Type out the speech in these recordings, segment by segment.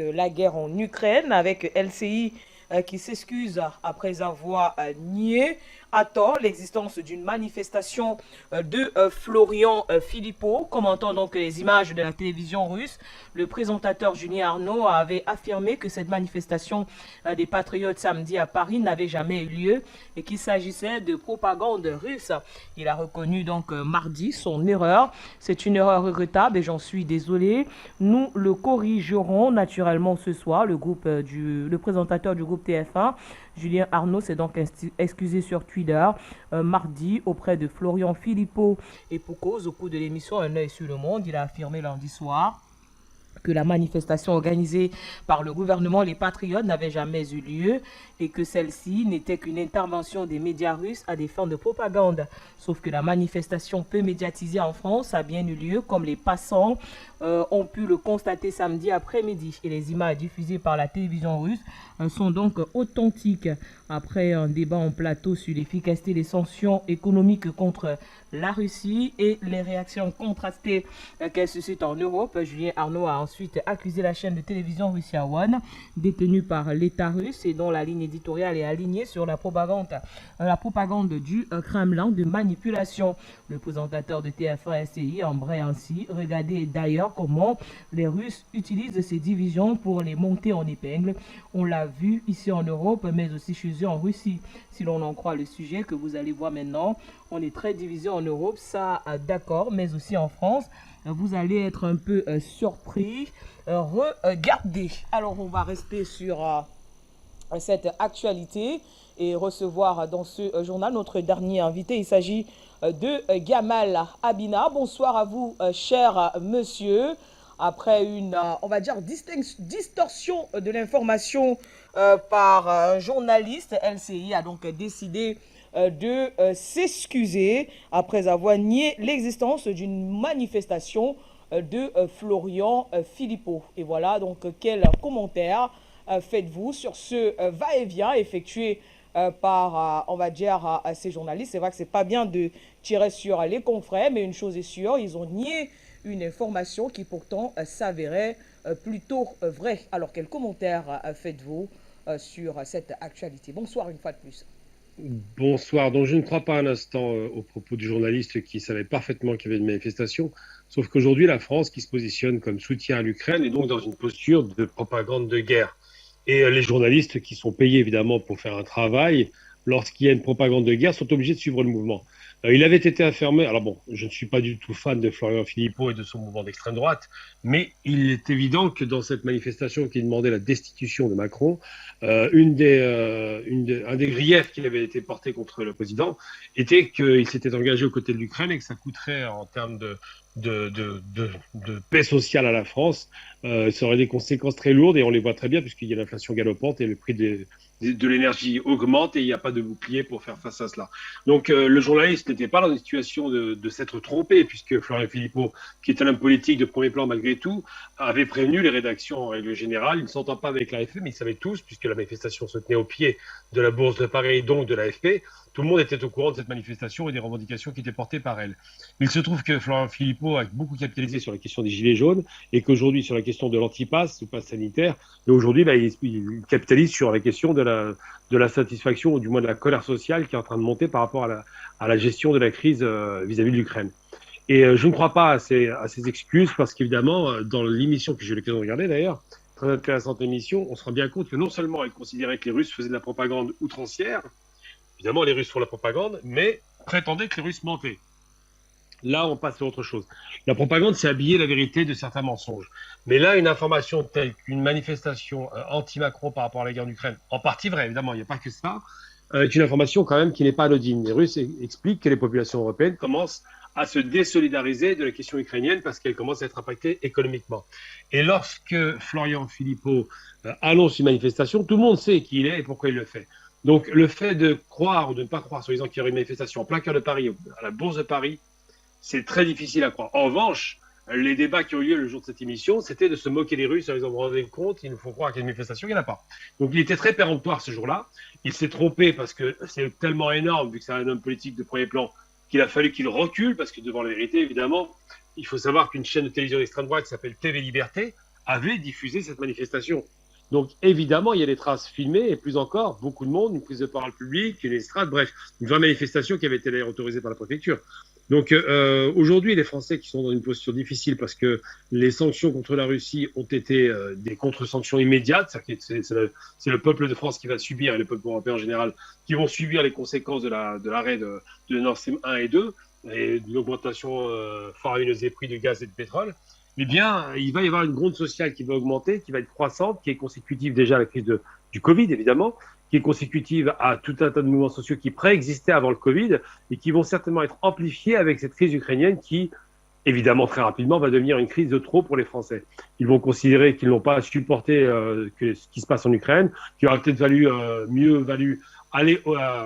La guerre en Ukraine avec LCI qui s'excuse après avoir nié à tort l'existence d'une manifestation de Florian Philippot. Commentant donc les images de la télévision russe, le présentateur Julien Arnaud avait affirmé que cette manifestation des patriotes samedi à Paris n'avait jamais eu lieu et qu'il s'agissait de propagande russe. Il a reconnu donc mardi son erreur. C'est une erreur regrettable et j'en suis désolé. Nous le corrigerons naturellement ce soir. Le présentateur du groupe TF1, Julien Arnaud, s'est donc excusé sur Twitter mardi auprès de Florian Philippot et pour cause. Au cours de l'émission Un œil sur le monde, il a affirmé lundi soir que la manifestation organisée par le gouvernement Les Patriotes n'avait jamais eu lieu et que celle-ci n'était qu'une intervention des médias russes à des fins de propagande. Sauf que la manifestation peu médiatisée en France a bien eu lieu, comme les passants ont pu le constater samedi après-midi. Et les images diffusées par la télévision russe sont donc authentiques. Après un débat en plateau sur l'efficacité des sanctions économiques contre la Russie et les réactions contrastées qu'elle suscite en Europe, Julien Arnaud a ensuite accusé la chaîne de télévision Russia One, détenue par l'État russe et dont la ligne éditoriale est alignée sur la propagande du Kremlin de manipulation. Le présentateur de TF1 SCI embraye ainsi: regardez d'ailleurs comment les Russes utilisent ces divisions pour les monter en épingle. On l'a vu ici en Europe, mais aussi chez eux en Russie. Si l'on en croit le sujet que vous allez voir maintenant, on est très divisé en Europe, ça d'accord, mais aussi en France. Vous allez être un peu surpris. Regardez. Alors, on va rester sur cette actualité et recevoir dans ce journal notre dernier invité. Il s'agit de Gamal Abina. Bonsoir à vous, cher monsieur. Après une, on va dire, distorsion de l'information par un journaliste, LCI a donc décidé de s'excuser après avoir nié l'existence d'une manifestation de Florian Philippot. Et voilà, donc quel commentaire faites-vous sur ce va-et-vient effectué par, on va dire, ces journalistes? C'est vrai que c'est pas bien de tirer sur les confrères, mais une chose est sûre, ils ont nié une information qui pourtant s'avérait plutôt vraie. Alors, quel commentaire faites-vous sur cette actualité? Bonsoir une fois de plus. Bonsoir. Donc, je ne crois pas un instant aux propos du journaliste qui savait parfaitement qu'il y avait une manifestation. Sauf qu'aujourd'hui, la France, qui se positionne comme soutien à l'Ukraine, est donc dans une posture de propagande de guerre. Et les journalistes qui sont payés évidemment pour faire un travail, lorsqu'il y a une propagande de guerre, sont obligés de suivre le mouvement. Il avait été affirmé, alors bon, je ne suis pas du tout fan de Florian Philippot et de son mouvement d'extrême droite, mais il est évident que dans cette manifestation qui demandait la destitution de Macron, un des griefs qui avait été porté contre le président était qu'il s'était engagé aux côtés de l'Ukraine et que ça coûterait en termes de paix sociale à la France, ça aurait des conséquences très lourdes et on les voit très bien puisqu'il y a l'inflation galopante et le prix de l'énergie augmente et il n'y a pas de bouclier pour faire face à cela. Donc le journaliste n'était pas dans une situation de s'être trompé puisque Florian Philippot, qui est un homme politique de premier plan malgré tout, avait prévenu les rédactions en règle générale. Il ne s'entend pas avec l'AFP, mais ils savaient tous, puisque la manifestation se tenait au pied de la Bourse de Paris, donc de l'AFP, tout le monde était au courant de cette manifestation et des revendications qui étaient portées par elle. Il se trouve que Florian Philippot a beaucoup capitalisé sur la question des gilets jaunes et qu'aujourd'hui, sur la question de l'antipass, ou pass sanitaire, et aujourd'hui, il capitalise sur la question de la satisfaction, ou du moins de la colère sociale qui est en train de monter par rapport à la gestion de la crise vis-à-vis de l'Ukraine. Et je ne crois pas à ces excuses parce qu'évidemment, dans l'émission que j'ai eu l'occasion de regarder d'ailleurs, très intéressante émission, on se rend bien compte que non seulement elle considérait que les Russes faisaient de la propagande outrancière, évidemment les Russes font la propagande, mais prétendaient que les Russes mentaient. Là, on passe à autre chose. La propagande, c'est habiller la vérité de certains mensonges. Mais là, une information telle qu'une manifestation anti-Macron par rapport à la guerre en Ukraine, en partie vraie, évidemment, il n'y a pas que ça, est une information quand même qui n'est pas anodine. Les Russes expliquent que les populations européennes commencent à se désolidariser de la question ukrainienne parce qu'elle commence à être impactée économiquement. Et lorsque Florian Philippot annonce une manifestation, tout le monde sait qui il est et pourquoi il le fait. Donc le fait de croire ou de ne pas croire, soi-disant qu'il y aurait une manifestation en plein cœur de Paris, à la Bourse de Paris, c'est très difficile à croire. En revanche, les débats qui ont eu lieu le jour de cette émission, c'était de se moquer des Russes en disant, vous vous rendez compte, il nous faut croire qu'il y a une manifestation, il n'y en a pas. Donc il était très péremptoire ce jour-là. Il s'est trompé parce que c'est tellement énorme, vu que c'est un homme politique de premier plan, qu'il a fallu qu'il recule, parce que devant la vérité, évidemment, il faut savoir qu'une chaîne de télévision d'extrême droite qui s'appelle TV Liberté avait diffusé cette manifestation. Donc évidemment, il y a des traces filmées et plus encore, beaucoup de monde, une prise de parole publique, une estrade, bref, une vraie manifestation qui avait été d'ailleurs autorisée par la préfecture. Donc aujourd'hui, les Français qui sont dans une posture difficile parce que les sanctions contre la Russie ont été des contre-sanctions immédiates, c'est le peuple de France qui va subir, et le peuple européen en général, qui vont subir les conséquences de l'arrêt de Nord Stream 1 et 2 et de l'augmentation faramineuse des prix de gaz et de pétrole. Eh bien, il va y avoir une gronde sociale qui va augmenter, qui va être croissante, qui est consécutive déjà à la crise du Covid, évidemment, qui est consécutive à tout un tas de mouvements sociaux qui préexistaient avant le Covid et qui vont certainement être amplifiés avec cette crise ukrainienne qui, évidemment, très rapidement, va devenir une crise de trop pour les Français. Ils vont considérer qu'ils n'ont pas supporté que ce qui se passe en Ukraine, qu'il aurait peut-être mieux valu aller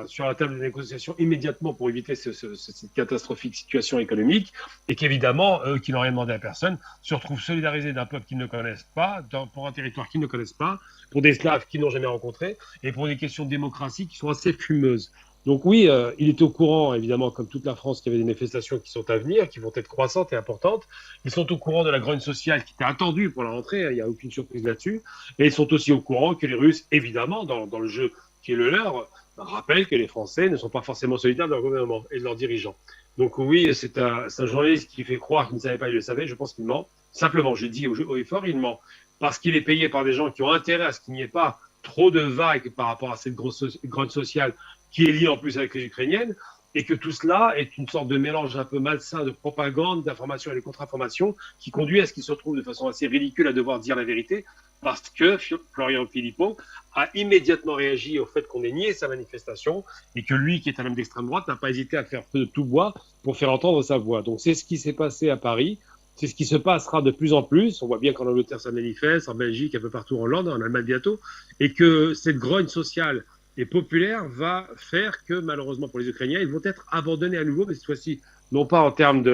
sur la table de négociation immédiatement pour éviter cette catastrophique situation économique, et qu'évidemment, eux qui n'ont rien demandé à personne, se retrouvent solidarisés d'un peuple qu'ils ne connaissent pas, pour un territoire qu'ils ne connaissent pas, pour des Slaves qu'ils n'ont jamais rencontrés, et pour des questions de démocratie qui sont assez fumeuses. Donc oui, il est au courant, évidemment, comme toute la France, qu'il y avait des manifestations qui sont à venir, qui vont être croissantes et importantes. Ils sont au courant de la grogne sociale qui était attendue pour la rentrée, il n'y a aucune surprise là-dessus. Et ils sont aussi au courant que les Russes, évidemment, dans le jeu qui est le leur, rappellent que les Français ne sont pas forcément solidaires de leur gouvernement et de leurs dirigeants. Donc oui, c'est un journaliste qui fait croire qu'il ne savait pas, il le savait, je pense qu'il ment. Simplement, je dis haut et fort, il ment. Parce qu'il est payé par des gens qui ont intérêt à ce qu'il n'y ait pas trop de vagues par rapport à cette grogne sociale qui est liée en plus avec les Ukrainiennes, et que tout cela est une sorte de mélange un peu malsain de propagande, d'information et de contre-information qui conduit à ce qu'il se retrouve de façon assez ridicule à devoir dire la vérité, parce que Florian Philippot a immédiatement réagi au fait qu'on ait nié sa manifestation et que lui, qui est un homme d'extrême droite, n'a pas hésité à faire feu de tout bois pour faire entendre sa voix. Donc c'est ce qui s'est passé à Paris, c'est ce qui se passera de plus en plus. On voit bien qu'en Angleterre ça manifeste, en Belgique, un peu partout en Hollande, en Allemagne bientôt, et que cette grogne sociale et populaire va faire que, malheureusement pour les Ukrainiens, ils vont être abandonnés à nouveau, mais cette fois-ci, non pas en termes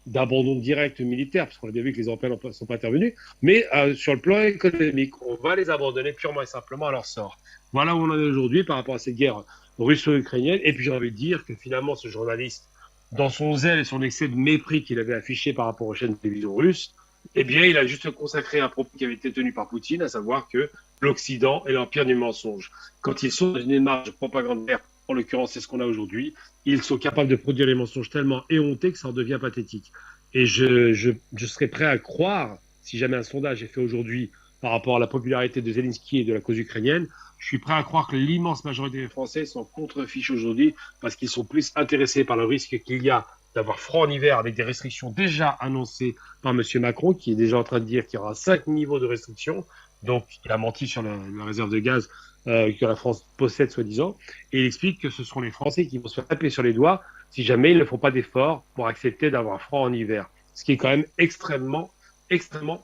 d'abandon direct militaire, parce qu'on a bien vu que les Européens ne sont pas intervenus, mais sur le plan économique. On va les abandonner purement et simplement à leur sort. Voilà où on en est aujourd'hui par rapport à cette guerre russo-ukrainienne. Et puis j'ai envie de dire que finalement, ce journaliste, dans son zèle et son excès de mépris qu'il avait affiché par rapport aux chaînes de télévision russes, eh bien, il a juste consacré un propos qui avait été tenu par Poutine, à savoir que l'Occident est l'empire du mensonge. Quand ils sont dans une démarche de propagande, en l'occurrence, c'est ce qu'on a aujourd'hui, ils sont capables de produire des mensonges tellement éhontés que ça en devient pathétique. Et je serais prêt à croire, si jamais un sondage est fait aujourd'hui par rapport à la popularité de Zelensky et de la cause ukrainienne, je suis prêt à croire que l'immense majorité des Français sont contre-fiches aujourd'hui parce qu'ils sont plus intéressés par le risque qu'il y a d'avoir froid en hiver avec des restrictions déjà annoncées par M. Macron, qui est déjà en train de dire qu'il y aura 5 niveaux de restrictions. Donc, il a menti sur la réserve de gaz que la France possède, soi-disant. Et il explique que ce seront les Français qui vont se faire taper sur les doigts si jamais ils ne font pas d'efforts pour accepter d'avoir froid en hiver. Ce qui est quand même extrêmement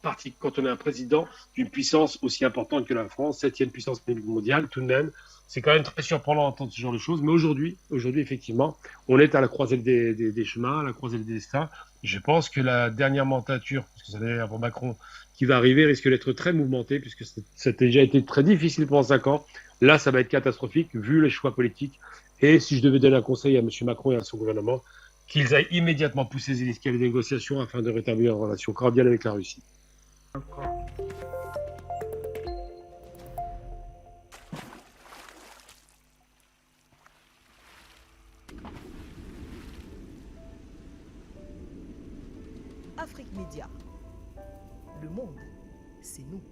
particulier quand on est un président d'une puissance aussi importante que la France, 7e puissance mondiale, tout de même. C'est quand même très surprenant d'entendre ce genre de choses. Mais aujourd'hui, effectivement, on est à la croisée des chemins, à la croisée des destins. Je pense que la dernière mandature, parce que ça d'ailleurs pour Macron, qui va arriver, risque d'être très mouvementée, puisque ça a déjà été très difficile pendant 5 ans. Là, ça va être catastrophique, vu les choix politiques. Et si je devais donner un conseil à M. Macron et à son gouvernement, qu'ils aillent immédiatement pousser les escaliers des négociations afin de rétablir une relation cordiale avec la Russie. Afrique Média. Le monde, c'est nous.